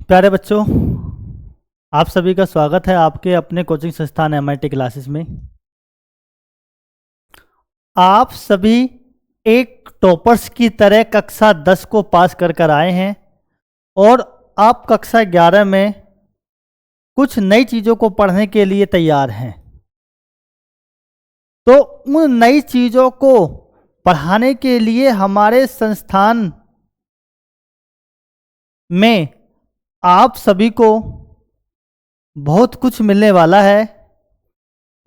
प्यारे बच्चों, आप सभी का स्वागत है आपके अपने कोचिंग संस्थान MIT क्लासेस में। आप सभी एक टॉपर्स की तरह कक्षा 10 को पास कर आए हैं और आप कक्षा 11 में कुछ नई चीज़ों को पढ़ने के लिए तैयार हैं। तो उन नई चीज़ों को पढ़ाने के लिए हमारे संस्थान में आप सभी को बहुत कुछ मिलने वाला है,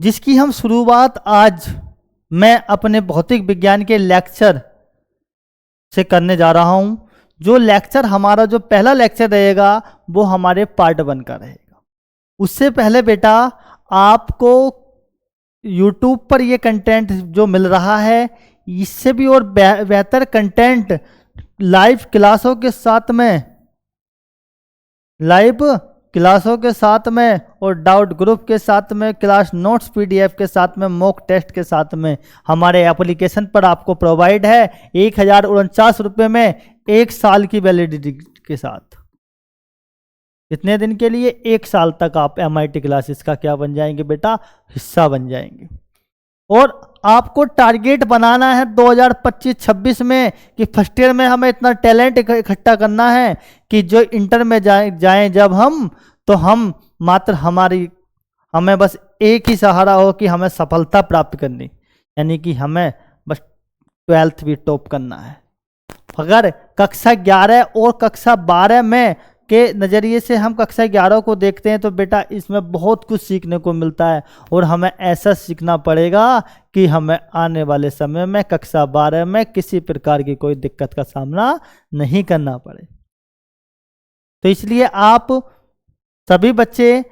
जिसकी हम शुरुआत आज मैं अपने भौतिक विज्ञान के लेक्चर से करने जा रहा हूं। जो लेक्चर हमारा जो पहला लेक्चर रहेगा वो हमारे पार्ट 1 का रहेगा। उससे पहले बेटा आपको YouTube पर ये कंटेंट जो मिल रहा है, इससे भी और बेहतर कंटेंट लाइव क्लासों के साथ में और डाउट ग्रुप के साथ में, क्लास नोट्स PDF के साथ में, मॉक टेस्ट के साथ में हमारे एप्लीकेशन पर आपको प्रोवाइड है 1049 रुपये में 1 साल की वैलिडिटी के साथ। कितने दिन के लिए? 1 साल तक आप MIT क्लासेस का क्या बन जाएंगे बेटा? हिस्सा बन जाएंगे। और आपको टारगेट बनाना है 2025-26 में कि फर्स्ट ईयर में हमें इतना टैलेंट इकट्ठा करना है कि जो इंटर में जाएं जब हम, तो हम मात्र हमें बस एक ही सहारा हो कि हमें सफलता प्राप्त करनी, यानी कि हमें बस 12th भी टॉप करना है। अगर कक्षा 11 और कक्षा 12 में के नज़रिए से हम कक्षा 11 को देखते हैं तो बेटा इसमें बहुत कुछ सीखने को मिलता है और हमें ऐसा सीखना पड़ेगा कि हमें आने वाले समय में कक्षा 12 में किसी प्रकार की कोई दिक्कत का सामना नहीं करना पड़े। तो इसलिए आप सभी बच्चे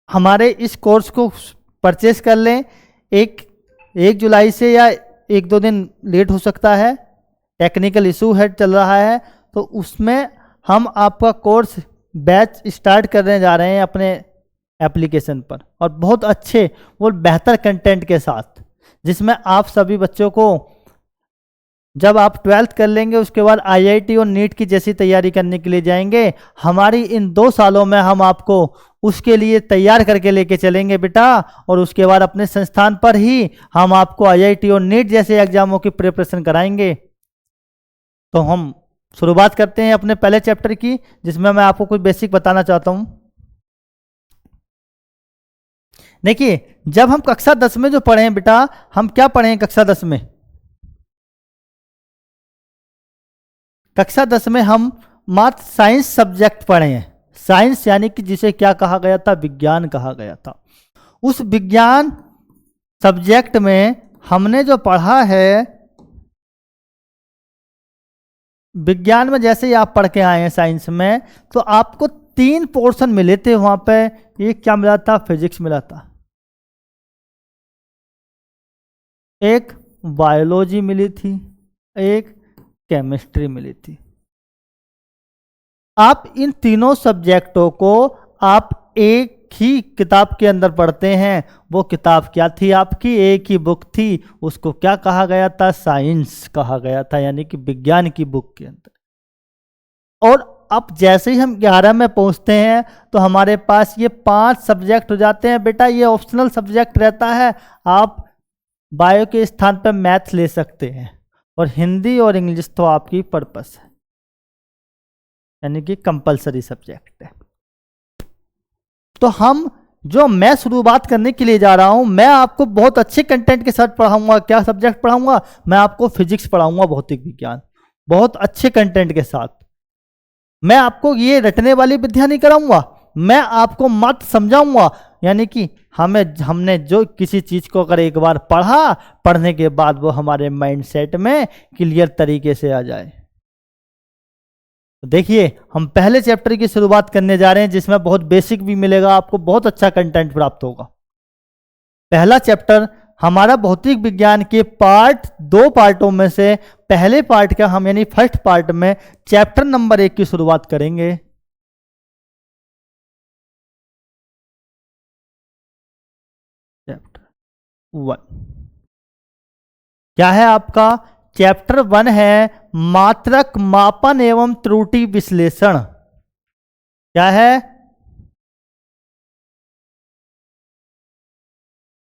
हमारे इस कोर्स को परचेस कर लें। 1 जुलाई से या 1-2 दिन लेट हो सकता है, टेक्निकल इशू है चल रहा है, तो उसमें हम आपका कोर्स बैच स्टार्ट करने जा रहे हैं अपने एप्लीकेशन पर, और बहुत अच्छे और बेहतर कंटेंट के साथ, जिसमें आप सभी बच्चों को जब आप 12th कर लेंगे उसके बाद IIT और नीट की जैसी तैयारी करने के लिए जाएंगे, हमारी इन 2 सालों में हम आपको उसके लिए तैयार करके लेके चलेंगे बेटा। और उसके बाद अपने संस्थान पर ही हम आपको IIT और नीट जैसे एग्जामों की प्रिपरेशन कराएंगे। तो हम शुरुआत करते हैं अपने पहले चैप्टर की, जिसमें मैं आपको कुछ बेसिक बताना चाहता हूं। देखिए, जब हम कक्षा 10 में जो पढ़े हैं बेटा, हम क्या पढ़े हैं कक्षा 10 में? कक्षा 10 में हम मात्र साइंस सब्जेक्ट पढ़े हैं। साइंस यानी कि जिसे क्या कहा गया था? विज्ञान कहा गया था। उस विज्ञान सब्जेक्ट में हमने जो पढ़ा है, विज्ञान में जैसे ही आप पढ़ के आए हैं साइंस में, तो आपको 3 पोर्शन मिले थे वहां पे। एक क्या मिला था? फिजिक्स मिला था, एक बायोलॉजी मिली थी, एक केमिस्ट्री मिली थी। आप इन तीनों सब्जेक्टों को आप एक ही किताब के अंदर पढ़ते हैं। वो किताब क्या थी आपकी? एक ही बुक थी, उसको क्या कहा गया था? साइंस कहा गया था, यानी कि विज्ञान की बुक के अंदर। और अब जैसे ही हम 11 में पहुंचते हैं तो हमारे पास ये 5 सब्जेक्ट हो जाते हैं बेटा। ये ऑप्शनल सब्जेक्ट रहता है, आप बायो के स्थान पर मैथ ले सकते हैं, और हिंदी और इंग्लिश तो आपकी पर्पस है, यानी कि कंपलसरी सब्जेक्ट है। तो मैं शुरुआत करने के लिए जा रहा हूं, मैं आपको बहुत अच्छे कंटेंट के साथ पढ़ाऊंगा। क्या सब्जेक्ट पढ़ाऊंगा? मैं आपको फिजिक्स पढ़ाऊंगा, भौतिक विज्ञान, बहुत अच्छे कंटेंट के साथ। मैं आपको ये रटने वाली विद्या नहीं कराऊंगा, मैं आपको मात्र समझाऊंगा। यानी कि हमने जो किसी चीज को अगर एक बार पढ़ने के बाद वो हमारे माइंड सेट में क्लियर तरीके से आ जाए। देखिए, हम पहले चैप्टर की शुरुआत करने जा रहे हैं, जिसमें बहुत बेसिक भी मिलेगा, आपको बहुत अच्छा कंटेंट प्राप्त होगा। पहला चैप्टर हमारा भौतिक विज्ञान के 2 पार्टों में से पहले पार्ट का हम यानी फर्स्ट पार्ट में चैप्टर नंबर 1 की शुरुआत करेंगे। चैप्टर 1 क्या है आपका? चैप्टर 1 है मात्रक मापन एवं त्रुटि विश्लेषण। क्या है?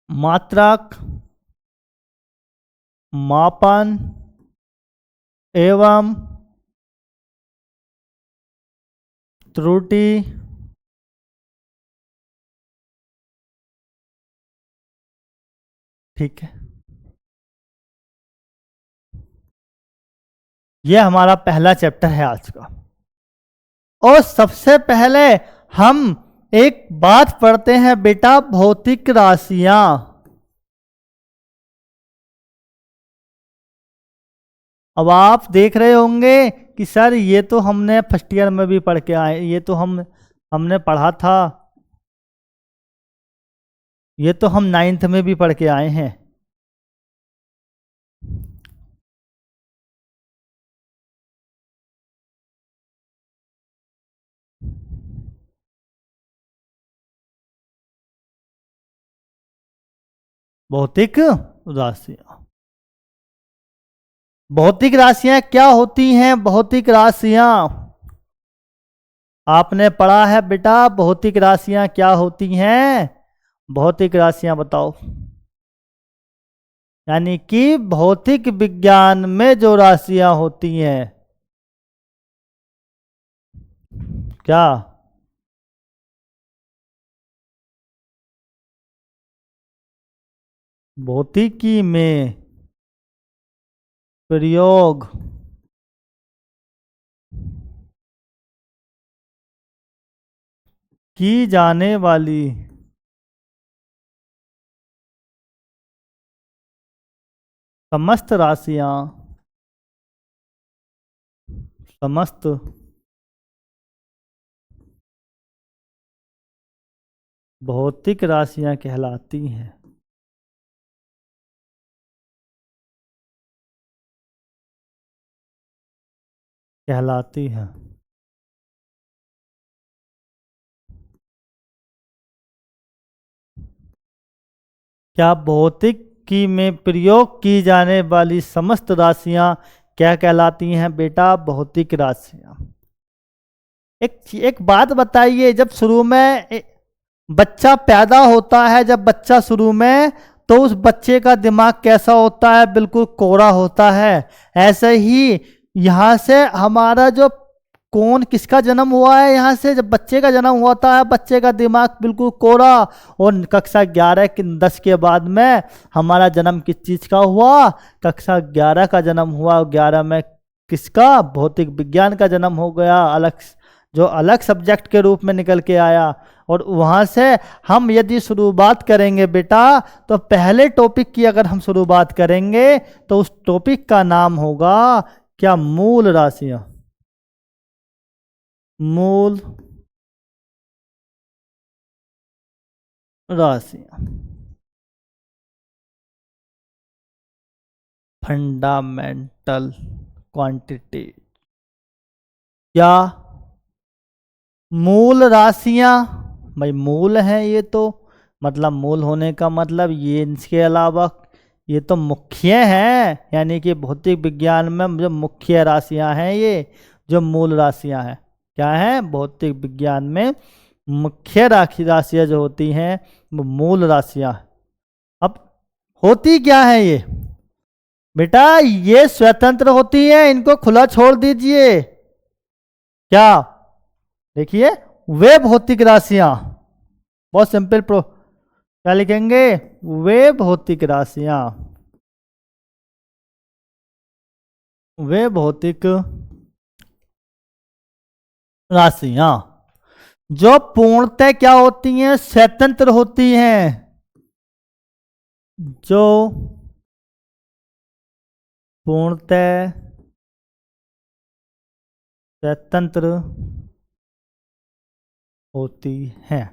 मात्रक, मापन एवं त्रुटि। ठीक है, यह हमारा पहला चैप्टर है आज का। और सबसे पहले हम एक बात पढ़ते हैं बेटा, भौतिक राशियां। अब आप देख रहे होंगे कि सर ये तो हमने फर्स्ट ईयर में भी पढ़ के आए, ये तो हमने पढ़ा था, ये तो हम नाइन्थ में भी पढ़ के आए हैं। भौतिक राशियां, भौतिक राशियां क्या होती हैं? भौतिक राशियां आपने पढ़ा है बेटा, भौतिक राशियां क्या होती हैं? भौतिक राशियां बताओ। यानी कि भौतिक विज्ञान में जो राशियां होती हैं, क्या? भौतिकी में प्रयोग की जाने वाली समस्त राशियां, समस्त भौतिक राशियां कहलाती हैं। कहलाती हैं। क्या भौतिकी में प्रयोग की जाने वाली समस्त राशियां क्या कहलाती हैं बेटा? भौतिक राशियां। एक बात बताइए, जब शुरू में बच्चा पैदा होता है, जब बच्चा शुरू में, तो उस बच्चे का दिमाग कैसा होता है? बिल्कुल कोरा होता है। ऐसे ही यहाँ से हमारा जो कौन किसका जन्म हुआ है, यहाँ से जब बच्चे का जन्म होता है, बच्चे का दिमाग बिल्कुल कोरा। और कक्षा 11 के 10 के बाद में हमारा जन्म किस चीज़ का हुआ? कक्षा 11 का जन्म हुआ। 11 में किसका? भौतिक विज्ञान का जन्म हो गया, अलग, जो अलग सब्जेक्ट के रूप में निकल के आया। और वहाँ से हम यदि शुरुआत करेंगे बेटा, तो पहले टॉपिक की अगर हम शुरुआत करेंगे तो उस टॉपिक का नाम होगा क्या? मूल राशियां। मूल राशियां, फंडामेंटल क्वांटिटी। क्या मूल राशियां? भाई मूल हैं ये तो, मतलब मूल होने का मतलब ये, इसके अलावा ये तो मुख्य हैं। यानी कि भौतिक विज्ञान में जो मुख्य राशियां हैं, ये जो मूल राशियां हैं, क्या हैं? भौतिक विज्ञान में मुख्य राशियां जो होती हैं वो मूल राशियां। अब होती क्या है ये बेटा? ये स्वतंत्र होती हैं, इनको खुला छोड़ दीजिए। क्या? देखिए, वे भौतिक राशियां, बहुत सिंपल प्रो, क्या लिखेंगे? वे भौतिक राशियां, वे भौतिक राशियां जो पूर्णतः क्या होती हैं? स्वतंत्र होती हैं। जो पूर्णतः स्वतंत्र होती हैं,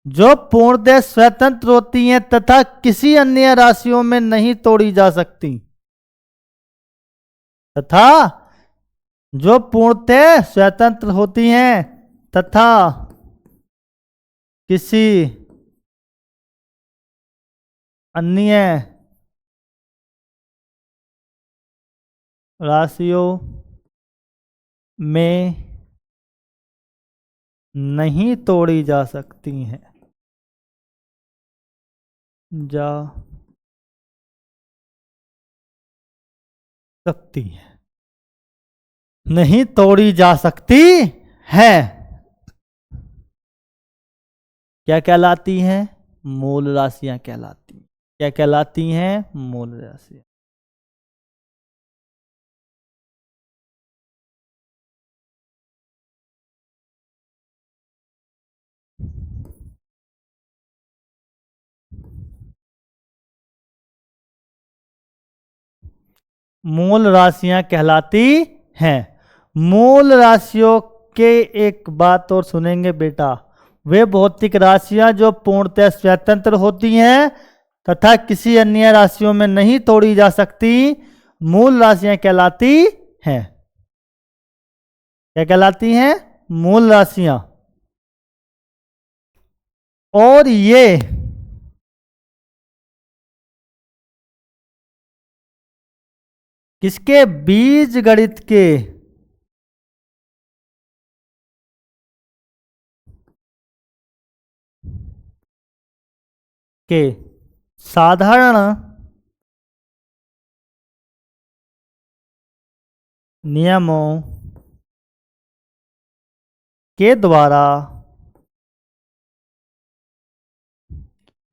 जो पूर्णतः स्वतंत्र होती हैं तथा किसी अन्य राशियों में नहीं तोड़ी जा सकती। तथा जो पूर्णतः स्वतंत्र होती हैं तथा किसी अन्य राशियों में नहीं तोड़ी जा सकती हैं, जा सकती है, नहीं तोड़ी जा सकती है, क्या कहलाती हैं? मूल राशियां कहलाती हैं। क्या कहलाती हैं? मूल राशियां। मूल राशियां कहलाती हैं। मूल राशियों के एक बात और सुनेंगे बेटा, वे भौतिक राशियां जो पूर्णतः स्वतंत्र होती हैं तथा किसी अन्य राशियों में नहीं तोड़ी जा सकती, मूल राशियां कहलाती हैं। क्या कहलाती हैं? मूल राशियां। और ये किसके? बीज गणित के साधारण नियमों के द्वारा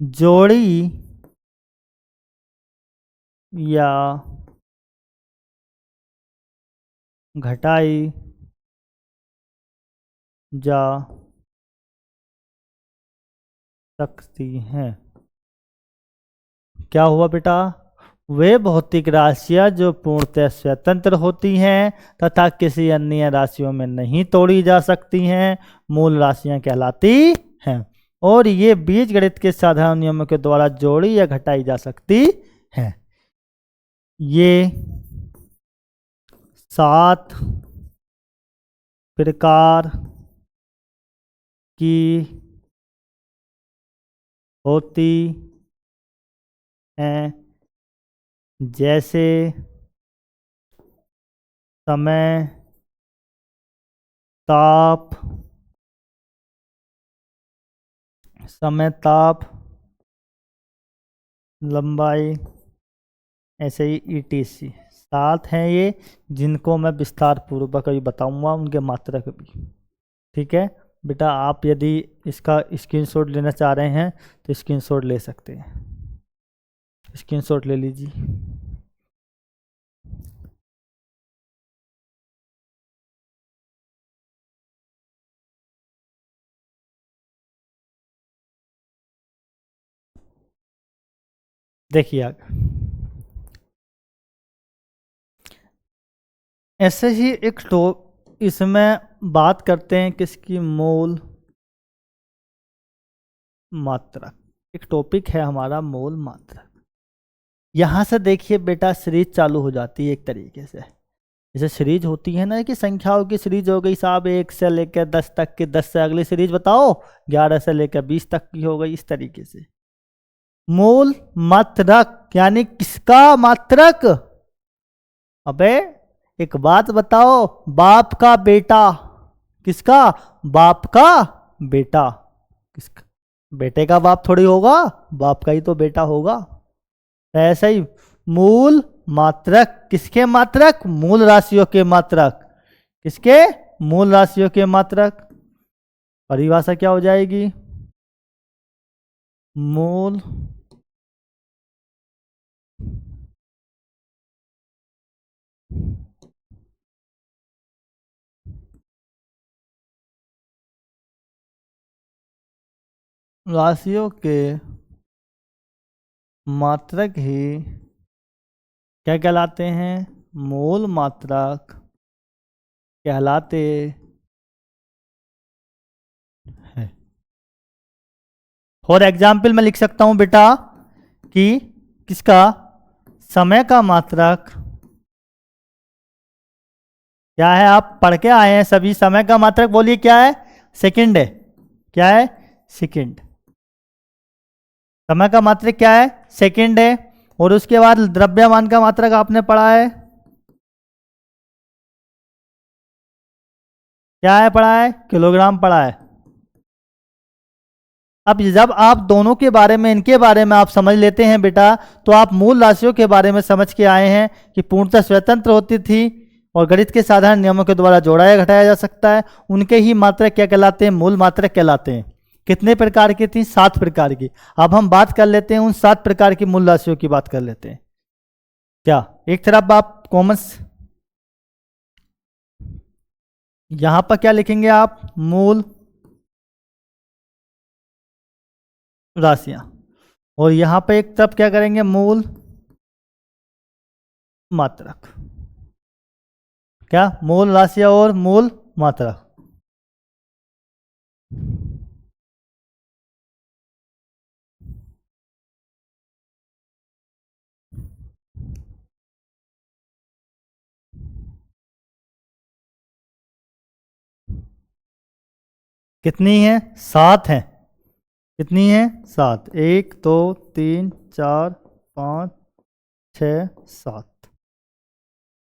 जोड़ी या घटाई जा सकती हैं। क्या हुआ बेटा? वे भौतिक राशियां जो पूर्णतः स्वतंत्र होती हैं तथा किसी अन्य राशियों में नहीं तोड़ी जा सकती हैं, मूल राशियां कहलाती हैं। और ये बीजगणित के साधारण नियमों के द्वारा जोड़ी या घटाई जा सकती हैं। ये 7 प्रकार की होती हैं, जैसे समय, ताप, लंबाई, ऐसे ही ईटीसी। 7 हैं ये, जिनको मैं विस्तार पूर्वक अभी बताऊंगा, उनके मात्रक भी। ठीक है बेटा, आप यदि इसका स्क्रीनशॉट लेना चाह रहे हैं तो स्क्रीनशॉट ले सकते हैं। स्क्रीनशॉट ले लीजिए। देखिए आगे ऐसे ही एक तो इसमें बात करते हैं किसकी? मूल मात्रक। एक टॉपिक है हमारा मूल मात्रक। यहां से देखिए बेटा, सीरीज चालू हो जाती है एक तरीके से। जैसे सीरीज होती है ना कि संख्याओं की सीरीज हो गई साहब, 1 से लेकर 10 तक की, 10 से अगली सीरीज बताओ, 11 से लेकर 20 तक की हो गई, इस तरीके से। मूल मात्रक यानी किसका मात्रक? अबे एक बात बताओ, बाप का बेटा। किसका? बाप का बेटा। किसका? बेटे का बाप थोड़ी होगा, बाप का ही तो बेटा होगा। ऐसा ही मूल मात्रक किसके मात्रक? मूल राशियों के मात्रक। किसके? मूल राशियों के मात्रक। परिभाषा क्या हो जाएगी? मूल राशियों के मात्रक ही क्या कहलाते हैं? मूल मात्रक कहलाते हैं। फॉर एग्जाम्पल मैं लिख सकता हूं बेटा कि किसका? समय का मात्रक क्या है? आप पढ़ के आए हैं सभी। समय का मात्रक बोलिए क्या है? सेकंड है। क्या है? सेकंड। समय का मात्रक क्या है? सेकंड है। और उसके बाद द्रव्यमान का मात्रक आपने पढ़ा है क्या है पढ़ा है? किलोग्राम पढ़ा है। अब जब आप दोनों के बारे में, इनके बारे में आप समझ लेते हैं बेटा, तो आप मूल राशियों के बारे में समझ के आए हैं कि पूर्णतः स्वतंत्र होती थी और गणित के साधारण नियमों के द्वारा जोड़ा या घटाया जा सकता है। उनके ही मात्रक क्या कहलाते हैं? मूल मात्रक कहलाते हैं। कितने प्रकार की थी? 7 प्रकार की। अब हम बात कर लेते हैं उन 7 प्रकार की मूल राशियों की बात कर लेते हैं। क्या एक तरफ आप कॉमर्स, यहां पर क्या लिखेंगे आप? मूल राशियां। और यहां पे एक तरफ क्या करेंगे? मूल मात्रक। क्या? मूल राशियां और मूल मात्रक। कितनी है? 7 है। कितनी है? 7। 1 2 3 4 5 6 7।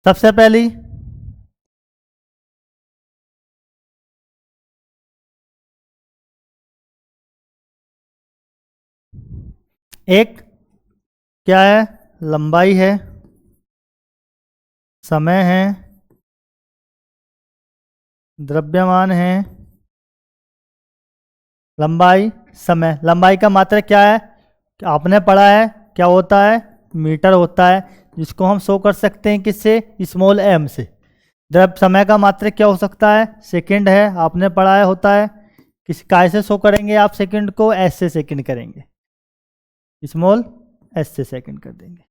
सबसे पहली एक क्या है? लंबाई है, समय है, द्रव्यमान है। लंबाई, समय। लंबाई का मात्रक क्या है? आपने पढ़ा है क्या होता है? मीटर होता है, जिसको हम शो कर सकते हैं किससे? स्मॉल एम से। द्रव समय का मात्रक क्या हो सकता है? सेकंड है, आपने पढ़ा है होता है। किस काय से शो करेंगे आप सेकंड को? एस से सेकंड करेंगे, स्मॉल एस से सेकंड कर देंगे।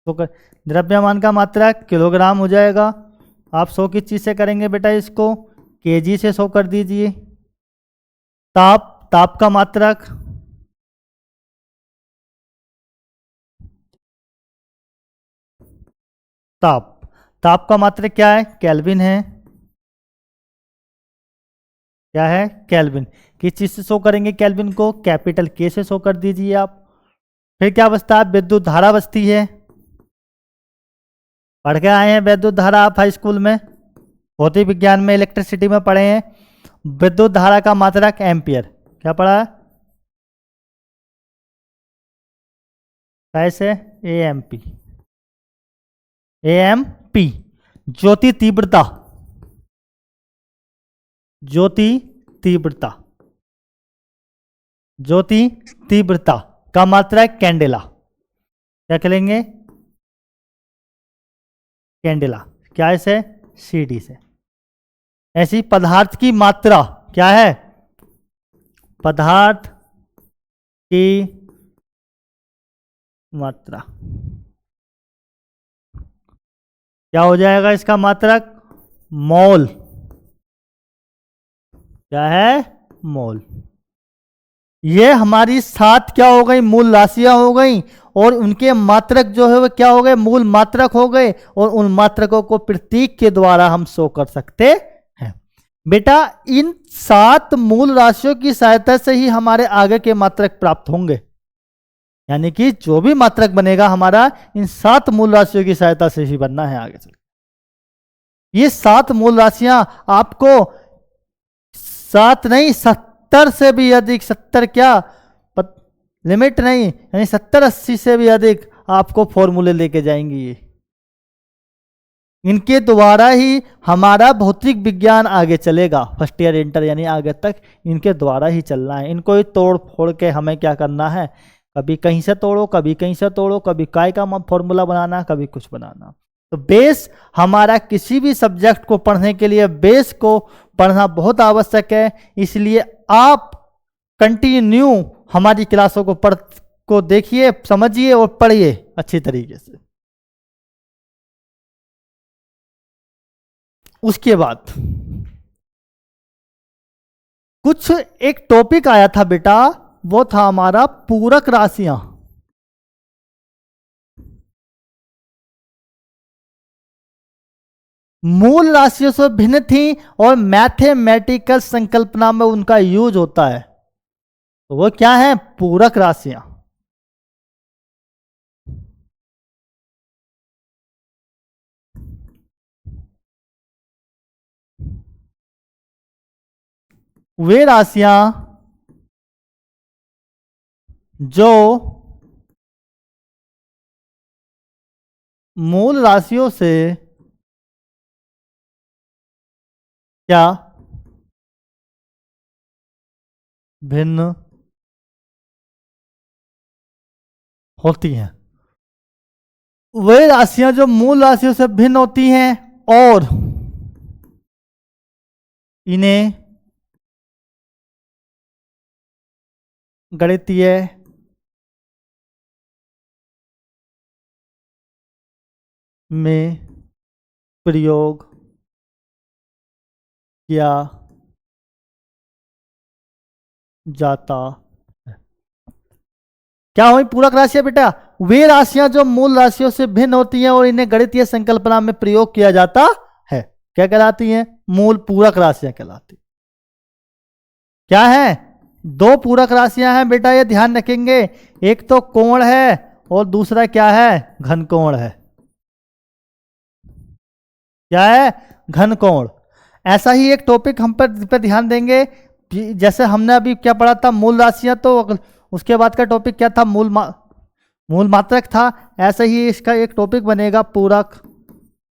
तो द्रव्यमान का मात्रक किलोग्राम हो जाएगा। आप 100 किस चीज़ से करेंगे बेटा? इसको केजी से शो कर दीजिए। ताप, ताप का मात्रक ताप, ताप का मात्रक क्या है? केल्विन है। क्या है? केल्विन। किस चीज से शो करेंगे केल्विन को? कैपिटल के से शो कर दीजिए आप। फिर क्या बचता है? विद्युत धारा बचती है। पढ़ के आए हैं विद्युत धारा आप हाई स्कूल में, भौतिक विज्ञान में, इलेक्ट्रिसिटी में पढ़े हैं। विद्युत धारा का मात्रक एम्पियर। क्या पढ़ा है? कैसे? A M P. A M P. ज्योति तीव्रता, ज्योति तीव्रता, ज्योति तीव्रता का मात्रक कैंडेला। क्या कहेंगे? कैंडेला। क्या से? सीडी से। ऐसी पदार्थ की मात्रा क्या है? पदार्थ की मात्रा क्या हो जाएगा? इसका मात्रक मोल। क्या है? मोल। ये हमारी 7 क्या हो गई? मूल राशियां हो गई। और उनके मात्रक जो है वो क्या हो गए? मूल मात्रक हो गए। और उन मात्रकों को प्रतीक के द्वारा हम शो कर सकते हैं। बेटा इन 7 मूल राशियों की सहायता से ही हमारे आगे के मात्रक प्राप्त होंगे। यानी कि जो भी मात्रक बनेगा हमारा, इन 7 मूल राशियों की सहायता से ही बनना है आगे चल। ये 7 मूल राशियां आपको 7 नहीं 70 से भी अधिक, 70 क्या लिमिट नहीं, यानी 70-80 से भी अधिक आपको फॉर्मूले लेके जाएंगी ये। इनके द्वारा ही हमारा भौतिक विज्ञान आगे चलेगा, फर्स्ट ईयर इंटर यानी आगे तक इनके द्वारा ही चलना है। इनको ही तोड़ फोड़ के हमें क्या करना है? कभी कहीं से तोड़ो, कभी कहीं से तोड़ो, कभी काय का फॉर्मूला बनाना, कभी कुछ बनाना। तो बेस हमारा किसी भी सब्जेक्ट को पढ़ने के लिए बेस को पढ़ना बहुत आवश्यक है। इसलिए आप कंटिन्यू हमारी क्लासों को देखिए, समझिए और पढ़िए अच्छी तरीके से। उसके बाद कुछ एक टॉपिक आया था बेटा, वो था हमारा पूरक राशियां। मूल राशियों से भिन्न थी और मैथमेटिकल संकल्पना में उनका यूज होता है। तो वो क्या है? पूरक राशियां। वे राशियां जो मूल राशियों से क्या भिन्न होती हैं। वे राशियां जो मूल राशियों से भिन्न होती हैं और इन्हें गणितीय में प्रयोग किया जाता है। क्या हुई पूरक राशियां बेटा? वे राशियां जो मूल राशियों से भिन्न होती हैं और इन्हें गणितीय संकल्पना में प्रयोग किया जाता है, क्या कहलाती हैं? मूल पूरक राशियां कहलाती। क्या है? दो पूरक राशियां हैं बेटा, ये ध्यान रखेंगे। एक तो कोण है और दूसरा क्या है? घन कोण है। क्या है? घन कोण। ऐसा ही एक टॉपिक हम पर ध्यान देंगे। जैसे हमने अभी क्या पढ़ा था, मूल राशियां, तो उसके बाद का टॉपिक क्या था? मूल मात्रक था। ऐसे ही इसका एक टॉपिक बनेगा पूरक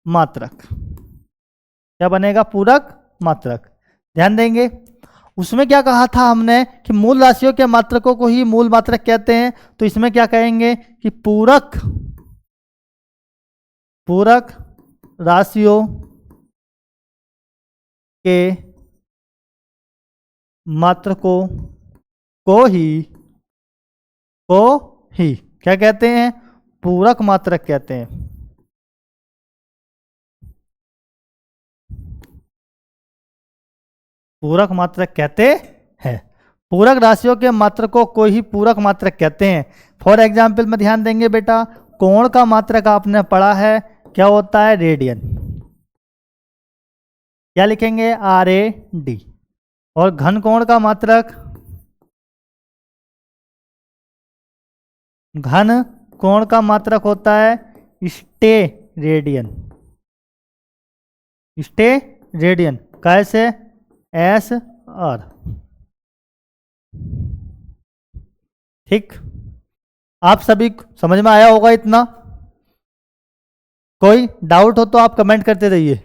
मात्रक। क्या बनेगा? पूरक मात्रक। ध्यान देंगे। उसमें क्या कहा था हमने कि मूल राशियों के मात्रकों को ही मूल मात्रक कहते हैं। तो इसमें क्या कहेंगे कि पूरक राशियों के मात्रकों को ही क्या कहते हैं? पूरक मात्रक कहते हैं। पूरक मात्रक कहते हैं। पूरक राशियों के मात्रकों को ही पूरक मात्रक कहते हैं। फॉर एग्जाम्पल में ध्यान देंगे बेटा, कोण का मात्रक आपने पढ़ा है, क्या होता है? रेडियन। क्या लिखेंगे? RAD। और घन कोण का मात्रक, घन कोण का मात्रक होता है स्टेरेडियन। स्टेरेडियन कैसे? SR। ठीक, आप सभी समझ में आया होगा इतना। कोई डाउट हो तो आप कमेंट करते रहिए।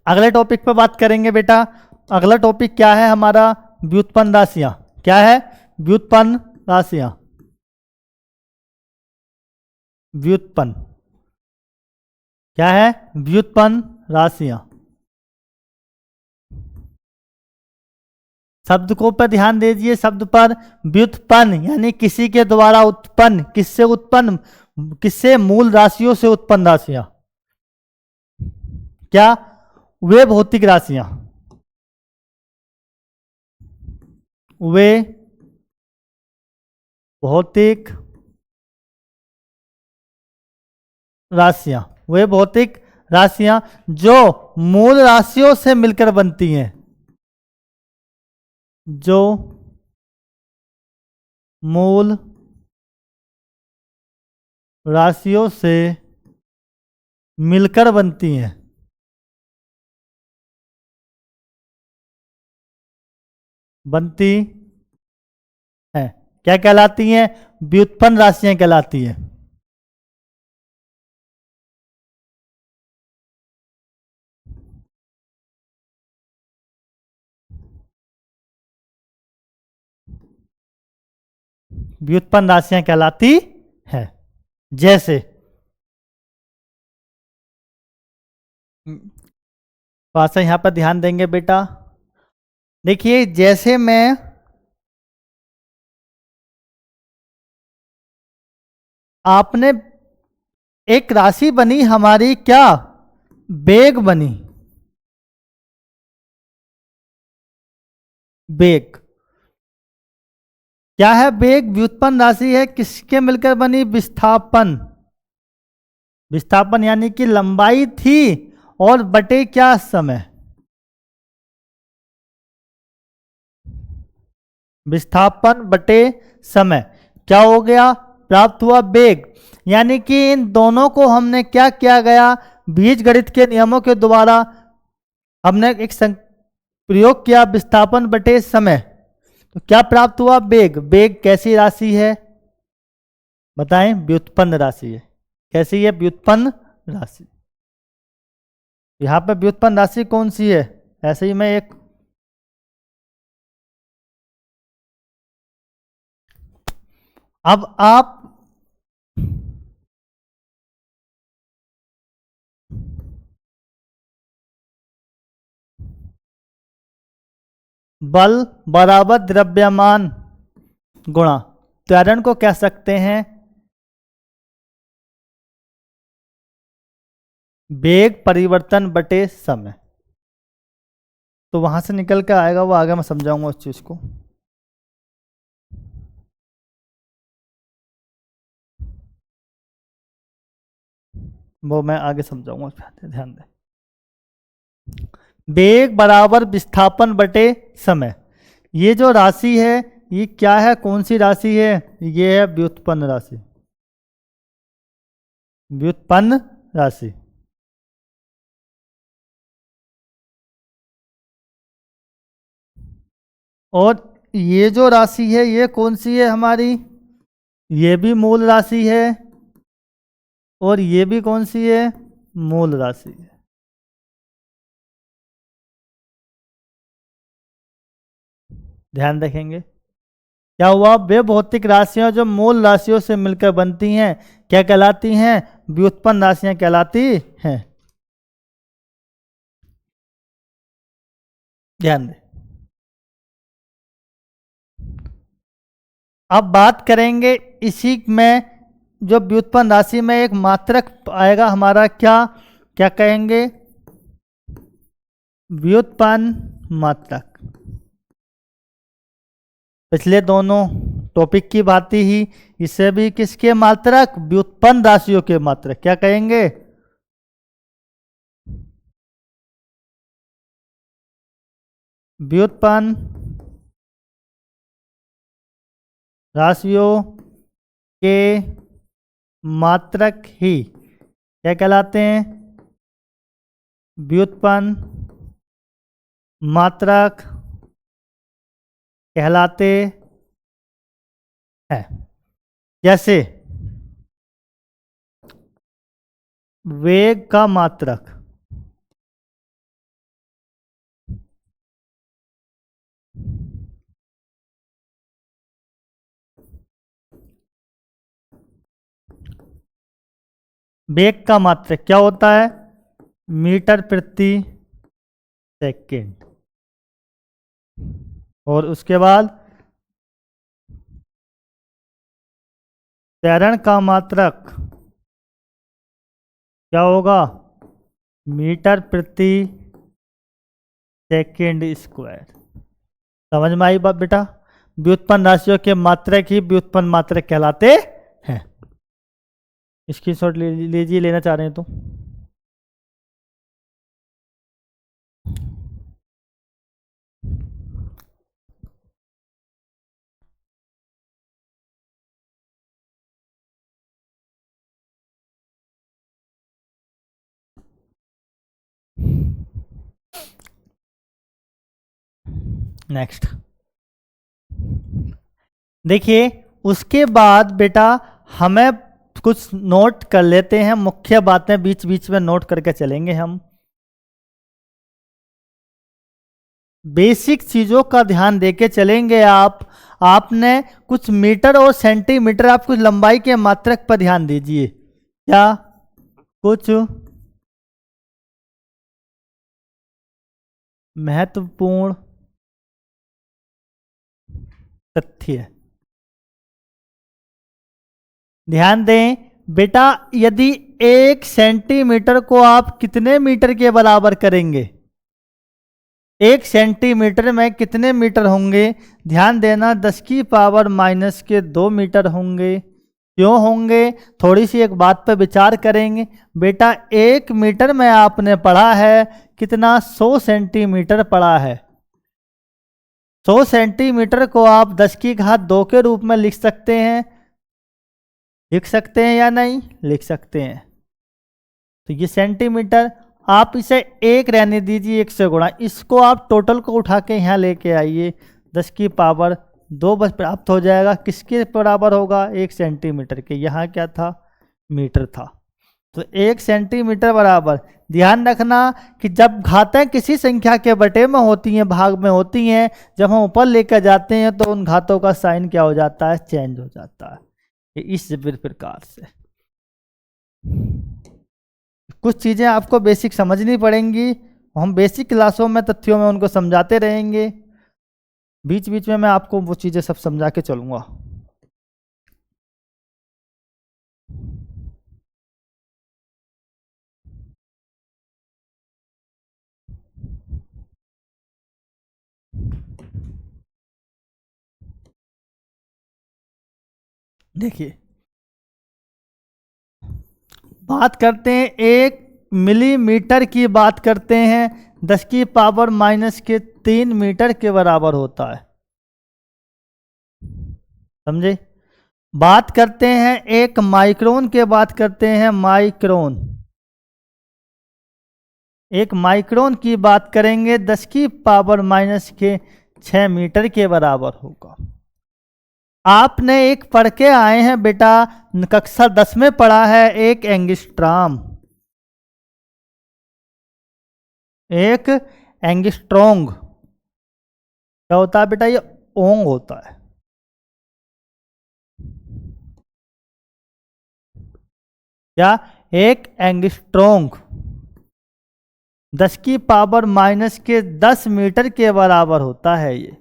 अगले टॉपिक पर बात करेंगे बेटा। अगला टॉपिक क्या है हमारा? व्युत्पन्न राशियां। क्या है? व्युत्पन्न राशियां। व्युत्पन्न क्या है? व्युत्पन्न राशियां। शब्द को पर ध्यान दीजिए, शब्द पर। व्युत्पन्न यानी किसी के द्वारा उत्पन्न। किससे उत्पन्न? किससे? मूल राशियों से उत्पन्न राशियां। क्या? वे भौतिक राशियां। वे भौतिक राशियां। वे भौतिक राशियां जो मूल राशियों से मिलकर बनती हैं। जो मूल राशियों से मिलकर बनती हैं। बनती हैं। क्या कहलाती हैं? व्युत्पन्न राशियां कहलाती हैं। व्युत्पन्न राशियां कहलाती है। जैसे पास यहां पर ध्यान देंगे बेटा। देखिए, जैसे मैं आपने एक राशि बनी हमारी, क्या? बेग बनी। बेग क्या है? बेग व्युत्पन्न राशि है। किसके मिलकर बनी? विस्थापन। विस्थापन यानी कि लंबाई थी और बटे क्या? समय। विस्थापन बटे समय क्या हो गया? प्राप्त हुआ बेग। यानी कि इन दोनों को हमने क्या किया गया? बीजगणित के नियमों के द्वारा हमने एक प्रयोग किया विस्थापन बटे समय, तो क्या प्राप्त हुआ? वेग। वेग कैसी राशि है बताएं? व्युत्पन्न राशि है। कैसी है? व्युत्पन्न राशि। यहां पे व्युत्पन्न राशि कौन सी है? ऐसे ही मैं एक अब आप बल बराबर द्रव्यमान गुणा त्वरण को कह सकते हैं वेग परिवर्तन बटे समय। तो वहां से निकल के आएगा, वो आगे मैं समझाऊंगा उस चीज को। वो मैं आगे समझाऊंगा, ध्यान दें। वेग बराबर विस्थापन बटे समय, ये जो राशि है ये क्या है? कौन सी राशि है? ये है व्युत्पन्न राशि। व्युत्पन्न राशि। और ये जो राशि है ये कौन सी है हमारी? ये भी मूल राशि है और ये भी कौन सी है? मूल राशि है। ध्यान रखेंगे। क्या हुआ? वे भौतिक राशियां जो मूल राशियों से मिलकर बनती हैं क्या कहलाती हैं? व्युत्पन्न राशियां कहलाती हैं। ध्यान दें। अब बात करेंगे इसी में, जो व्युत्पन्न राशि में एक मात्रक आएगा हमारा, क्या क्या कहेंगे? व्युत्पन्न मात्रक। पिछले दोनों टॉपिक की बात ही, इसे भी किसके मात्रक? व्युत्पन्न राशियों के मात्रक। क्या कहेंगे? व्युत्पन्न राशियों के मात्रक ही क्या कहलाते हैं? व्युत्पन्न मात्रक कहलाते हैं। जैसे वेग का मात्रक, वेग का मात्रक क्या होता है? मीटर प्रति सेकेंड। और उसके बाद त्वरण का मात्रक क्या होगा? मीटर प्रति सेकेंड स्क्वायर। समझ में आई बात बेटा? व्युत्पन्न राशियों के मात्रक ही व्युत्पन्न मात्रक कहलाते हैं। स्क्रीनशॉट ले लीजिए, लेना चाह रहे हैं तो। नेक्स्ट देखिए, उसके बाद बेटा हमें कुछ नोट कर लेते हैं, मुख्य बातें बीच बीच में नोट करके चलेंगे हम। बेसिक चीजों का ध्यान देके चलेंगे आप। आपने कुछ मीटर और सेंटीमीटर, आप कुछ लंबाई के मात्रक पर ध्यान दीजिए। क्या कुछ महत्वपूर्ण तथ्य ध्यान दें बेटा। यदि 1 सेंटीमीटर को आप कितने मीटर के बराबर करेंगे? 1 सेंटीमीटर में कितने मीटर होंगे? ध्यान देना, 10 की पावर माइनस के 2 मीटर होंगे। क्यों होंगे? थोड़ी सी एक बात पर विचार करेंगे बेटा। 1 मीटर में आपने पढ़ा है कितना? 100 सेंटीमीटर पढ़ा है। 100 सेंटीमीटर को आप 10 की घात 2 के रूप में लिख सकते हैं। लिख सकते हैं या नहीं? लिख सकते हैं। तो ये सेंटीमीटर, आप इसे एक रहने दीजिए, एक से गुणा, इसको आप टोटल को उठा के यहाँ लेके आइए, 10 की पावर 2 बस प्राप्त हो जाएगा। किसके बराबर होगा? 1 सेंटीमीटर के। यहाँ क्या था? मीटर था। तो 1 सेंटीमीटर बराबर, ध्यान रखना कि जब घातें किसी संख्या के बटे में होती हैं, भाग में होती हैं, जब हम ऊपर लेकर जाते हैं तो उन घातों का साइन क्या हो जाता है? चेंज हो जाता है। इस प्रकार से कुछ चीज़ें आपको बेसिक समझनी पड़ेंगी। हम बेसिक क्लासों में तथ्यों में उनको समझाते रहेंगे, बीच बीच में मैं आपको वो चीज़ें सब समझा के चलूँगा। देखिए, बात करते हैं 1 मिलीमीटर की, बात करते हैं 10 की पावर माइनस के 3 मीटर के बराबर होता है। समझे? बात करते हैं 1 माइक्रोन के, बात करते हैं माइक्रोन, 1 माइक्रोन की बात करेंगे 10 की पावर माइनस के 6 मीटर के बराबर होगा। आपने एक पढ़ के आए हैं बेटा, कक्षा 10 में पढ़ा है, एक एंगस्ट्राम, एक एंगस्ट्रोंग। क्या होता है बेटा? ये ओंग होता है। क्या? एक एंगस्ट्रोंग 10 की पावर माइनस के 10 मीटर के बराबर होता है ये,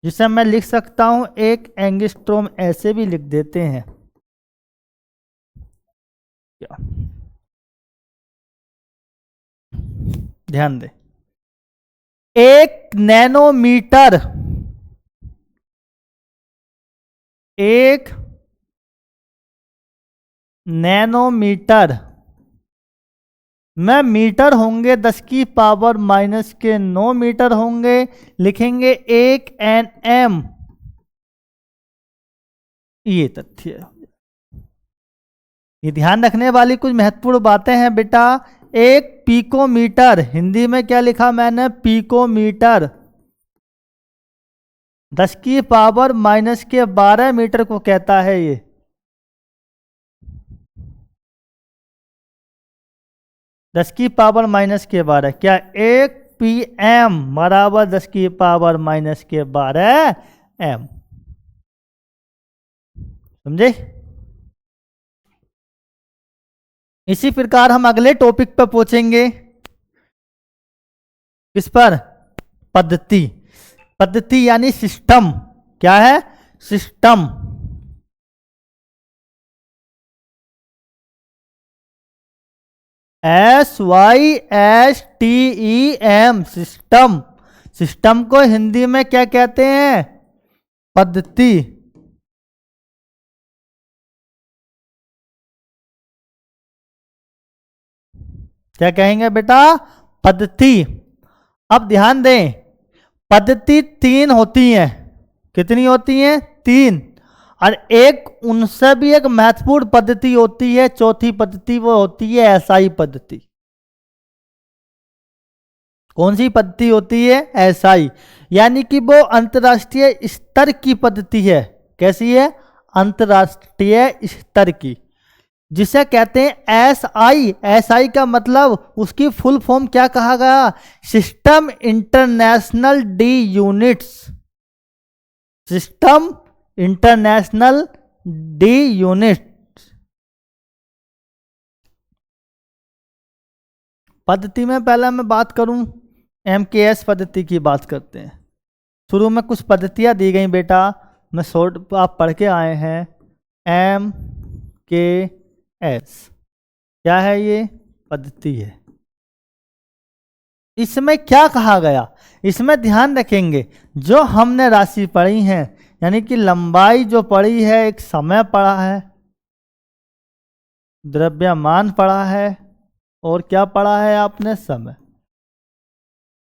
जिसे मैं लिख सकता हूं एक एंगस्ट्रोम, ऐसे भी लिख देते हैं। क्या? ध्यान दे, 1 नैनोमीटर, 1 नैनोमीटर में मीटर होंगे 10 की पावर माइनस के 9 मीटर होंगे, लिखेंगे 1 Nm। ये तथ्य है। ये ध्यान रखने वाली कुछ महत्वपूर्ण बातें हैं बेटा। 1 पिकोमीटर, हिंदी में क्या लिखा मैंने? पिकोमीटर, 10 की पावर माइनस के 12 मीटर को कहता है ये। दस की पावर माइनस के 12, क्या? 1 PM बराबर 10 की पावर माइनस के 12 M। समझे? इसी प्रकार हम अगले टॉपिक पर पहुंचेंगे। किस पर? पद्धति। पद्धति यानी सिस्टम। क्या है? सिस्टम। SYSTEM, system. सिस्टम को हिंदी में क्या कहते हैं? पद्धति। क्या कहेंगे बेटा? पद्धति। अब ध्यान दें, पद्धति 3 होती हैं। कितनी होती हैं? 3। और एक उनसे भी एक महत्वपूर्ण पद्धति होती है, चौथी पद्धति, वो होती है एसआई पद्धति। कौन सी पद्धति होती है? एसआई, यानी कि वो अंतर्राष्ट्रीय स्तर की पद्धति है। कैसी है? अंतर्राष्ट्रीय स्तर की, जिसे कहते हैं एसआई। एसआई का मतलब, उसकी फुल फॉर्म क्या कहा गया? System international D units. System international D unit. पद्धति में पहले मैं बात करूं, एमकेएस पद्धति की बात करते हैं। शुरू में कुछ पद्धतियां दी गई बेटा, मैं शॉर्ट आप पढ़ के आए हैं। एमकेएस क्या है? ये पद्धति है। इसमें क्या कहा गया? इसमें ध्यान रखेंगे, जो हमने राशि पढ़ी है, यानी कि लंबाई जो पढ़ी है, एक समय पढ़ा है, द्रव्यमान पढ़ा है, और क्या पढ़ा है आपने? समय।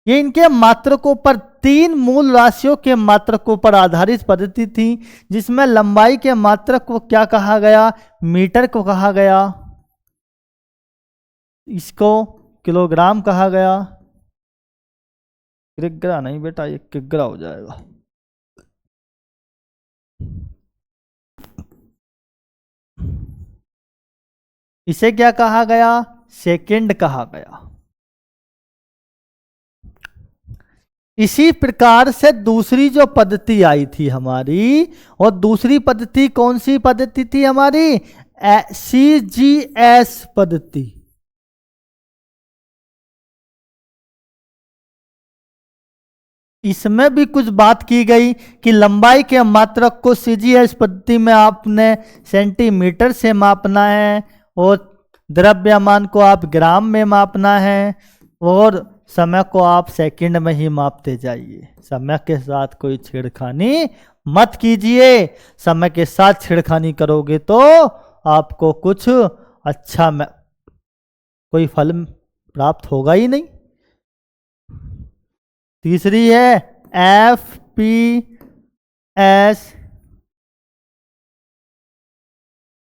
ये इनके मात्रकों पर, 3 मूल राशियों के मात्रकों पर आधारित पद्धति थी, जिसमें लंबाई के मात्रक को क्या कहा गया? मीटर को कहा गया। इसको किलोग्राम कहा गया, किग्रा नहीं बेटा, ये किग्रा हो जाएगा। इसे क्या कहा गया, सेकंड कहा गया। इसी प्रकार से दूसरी जो पद्धति आई थी हमारी, और दूसरी पद्धति कौन सी पद्धति थी हमारी, CGS पद्धति। इसमें भी कुछ बात की गई कि लंबाई के मात्रक को CGS पद्धति में आपने सेंटीमीटर से मापना है, और द्रव्यमान को आप ग्राम में मापना है, और समय को आप सेकंड में ही मापते जाइए। समय के साथ कोई छेड़खानी मत कीजिए, समय के साथ छेड़खानी करोगे तो आपको कुछ अच्छा कोई फल प्राप्त होगा ही नहीं। तीसरी है FPS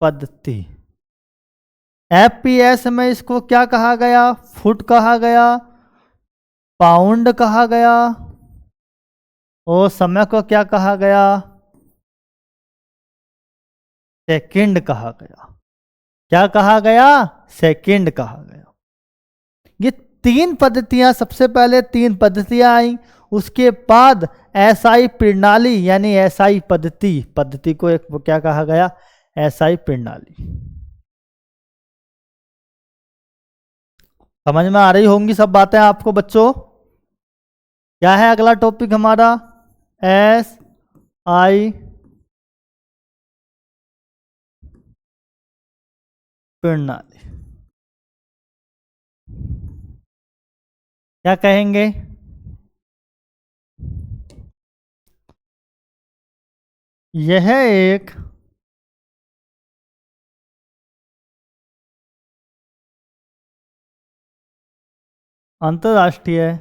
पद्धति। FPS में इसको क्या कहा गया, फुट कहा गया, पाउंड कहा गया, और समय को क्या कहा गया, सेकंड कहा गया। क्या कहा गया, सेकंड कहा गया। ये तीन पद्धतियां, सबसे पहले तीन पद्धतियां आई, उसके बाद SI प्रणाली यानी SI पद्धति, पद्धति को एक क्या कहा गया, SI प्रणाली। समझ में आ रही होंगी सब बातें आपको बच्चों। क्या है अगला टॉपिक हमारा, SI प्रणाली। क्या कहेंगे, यह एक अंतरराष्ट्रीय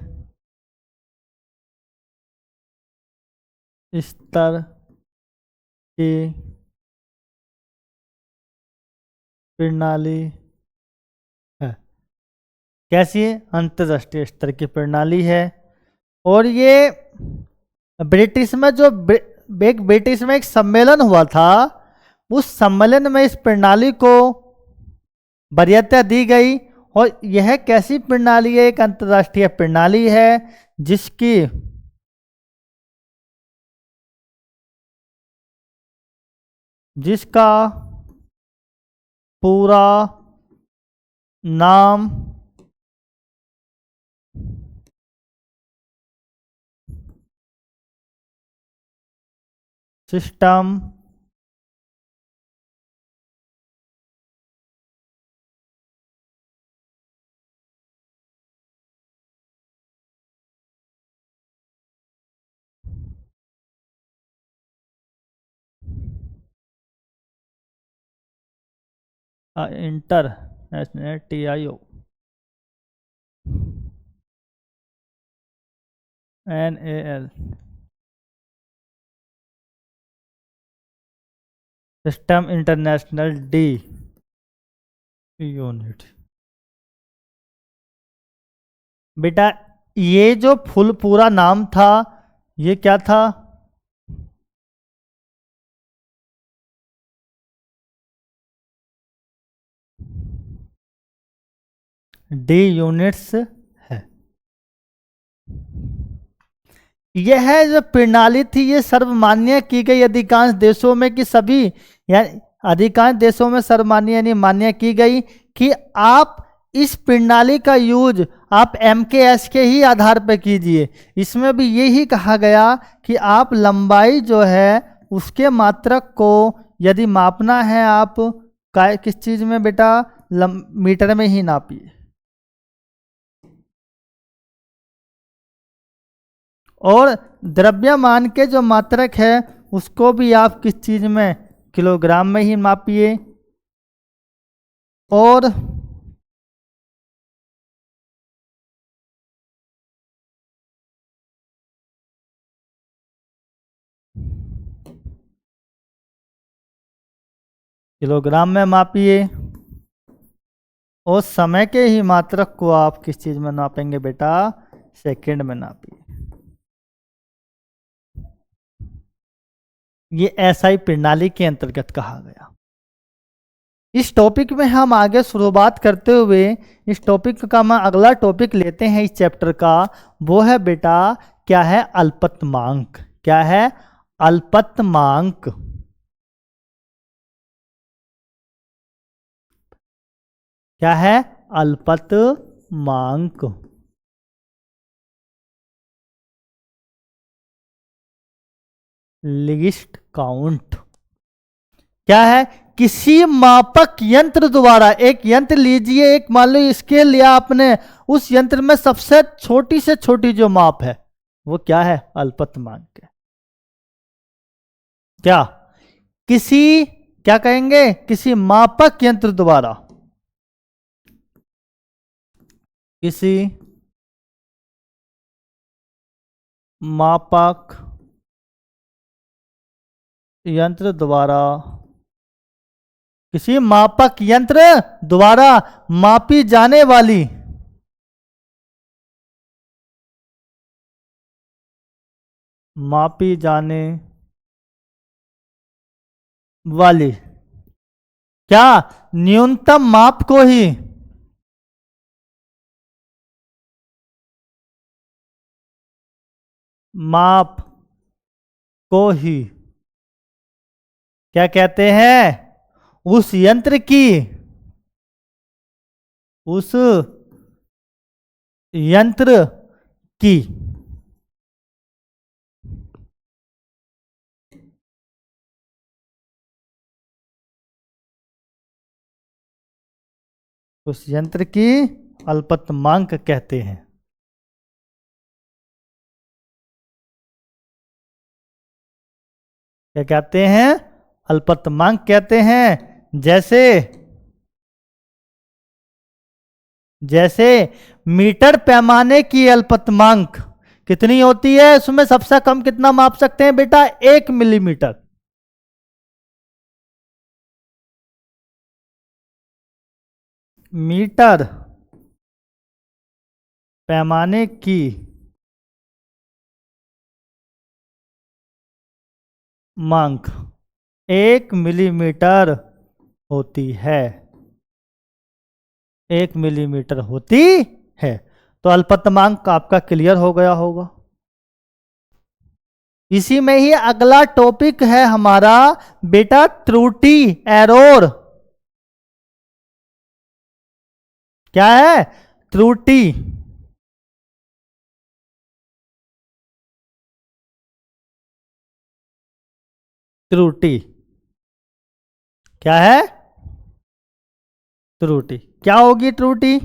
स्तर की प्रणाली है। कैसी है, अंतरराष्ट्रीय स्तर की प्रणाली है। और ये ब्रिटिश में जो ब्रिटिश में एक सम्मेलन हुआ था, उस सम्मेलन में इस प्रणाली को वरीयता दी गई। और यह कैसी प्रणाली है, एक अंतरराष्ट्रीय प्रणाली है जिसकी जिसका पूरा नाम system international TIO NAL system international D unit. बेटा ये जो फुल पूरा नाम था, ये क्या था, D यूनिट्स है। यह जो प्रणाली थी ये सर्वमान्य की गई अधिकांश देशों में, कि सभी यानी अधिकांश देशों में सर्वमान्य यानी मान्य की गई कि आप इस प्रणाली का यूज आप MKS के ही आधार पर कीजिए। इसमें भी यही कहा गया कि आप लंबाई जो है उसके मात्रक को यदि मापना है, आप किस चीज में बेटा, मीटर में ही नापिए। और द्रव्यमान के जो मात्रक है उसको भी आप किस चीज में, किलोग्राम में ही मापिए। और किलोग्राम में मापिए। उस समय के ही मात्रक को आप किस चीज में नापेंगे बेटा? सेकंड में नापिए। ये एसआई प्रणाली के अंतर्गत कहा गया। इस टॉपिक में हम आगे शुरुआत करते हुए इस टॉपिक का मैं अगला टॉपिक लेते हैं इस चैप्टर का, वो है बेटा क्या है? अल्पतमांक। क्या है? अल्पतमांक। क्या है? अल्पतमांक। Least count. क्या है? किसी मापक यंत्र द्वारा, एक यंत्र लीजिए, एक मान लो स्केल लिया आपने, उस यंत्र में सबसे छोटी से छोटी जो माप है वो क्या है? अल्पतमांक है। क्या? किसी, क्या कहेंगे? किसी मापक यंत्र द्वारा, किसी मापक यंत्र द्वारा, किसी मापक यंत्र द्वारा मापी जाने वाली, मापी जाने वाली क्या? न्यूनतम माप को ही, माप को ही क्या कहते हैं? उस यंत्र की, उस यंत्र की उस यंत्र की अल्पतमांक कहते हैं। क्या कहते हैं? अल्पतमांक कहते हैं। जैसे, जैसे मीटर पैमाने की अल्पतमांक कितनी होती है? उसमें सबसे कम कितना माप सकते हैं बेटा? 1 मिलीमीटर। मीटर पैमाने की मांक 1 मिलीमीटर होती है, 1 मिलीमीटर होती है। तो अल्पतमांक आपका क्लियर हो गया होगा। इसी में ही अगला टॉपिक है हमारा बेटा त्रुटि, एरोर। क्या है? त्रुटि। त्रुटि क्या है? त्रुटि। क्या होगी त्रुटि?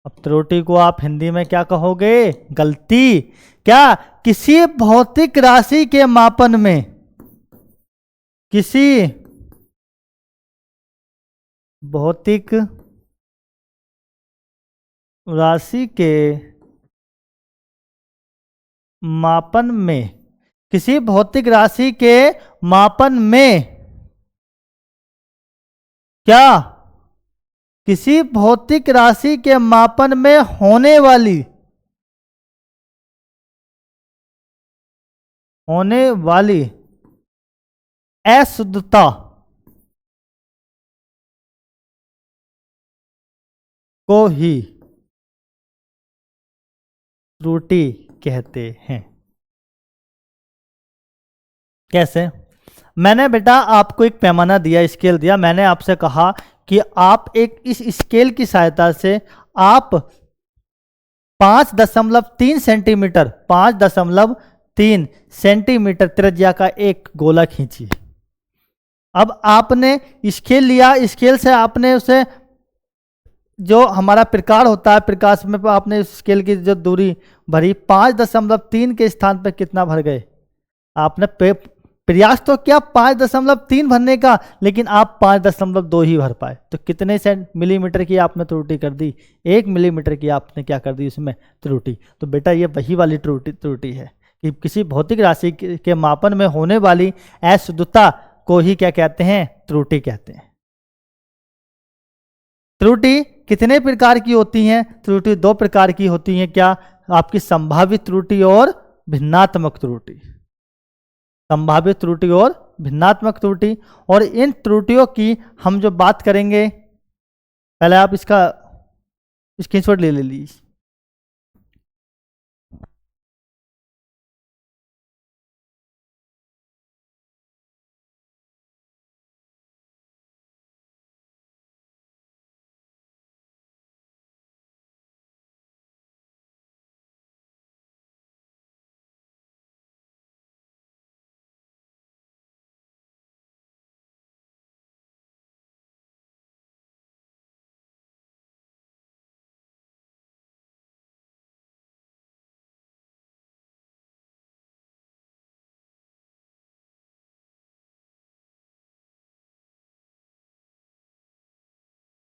अब त्रुटि को आप हिंदी में क्या कहोगे? गलती। क्या? किसी भौतिक राशि के मापन में, किसी भौतिक राशि के मापन में, किसी भौतिक राशि के मापन में क्या? किसी भौतिक राशि के मापन में होने वाली, होने वाली अशुद्धता को ही त्रुटि कहते हैं। कैसे? मैंने बेटा आपको एक पैमाना दिया, स्केल दिया, मैंने आपसे कहा कि आप एक इस स्केल की सहायता से आप 5.3 सेंटीमीटर, 5.3 सेंटीमीटर त्रिज्या का एक गोला खींचिए। अब आपने स्केल लिया, स्केल से आपने उसे, जो हमारा प्रकार होता है, प्रकाश में आपने स्केल की जो दूरी भरी, 5.3 के स्थान पर कितना भर गए? आपने प्रयास तो क्या 5.3 भरने का, लेकिन आप 5.2 ही भर पाए। तो कितने मिलीमीटर की आपने त्रुटि कर दी? 1 मिलीमीटर की आपने क्या कर दी उसमें? त्रुटि। तो बेटा ये वही वाली त्रुटि है कि किसी भौतिक राशि के मापन में होने वाली अशुद्धता को ही क्या कहते हैं? त्रुटि कहते हैं। त्रुटि कितने प्रकार की होती हैं? त्रुटि दो प्रकार की होती हैं। क्या? आपकी संभावित त्रुटि और भिन्नात्मक त्रुटि। संभावित त्रुटि और भिन्नात्मक त्रुटि। और इन त्रुटियों की हम जो बात करेंगे, पहले आप इसका स्क्रीनशॉट ले लीजिए।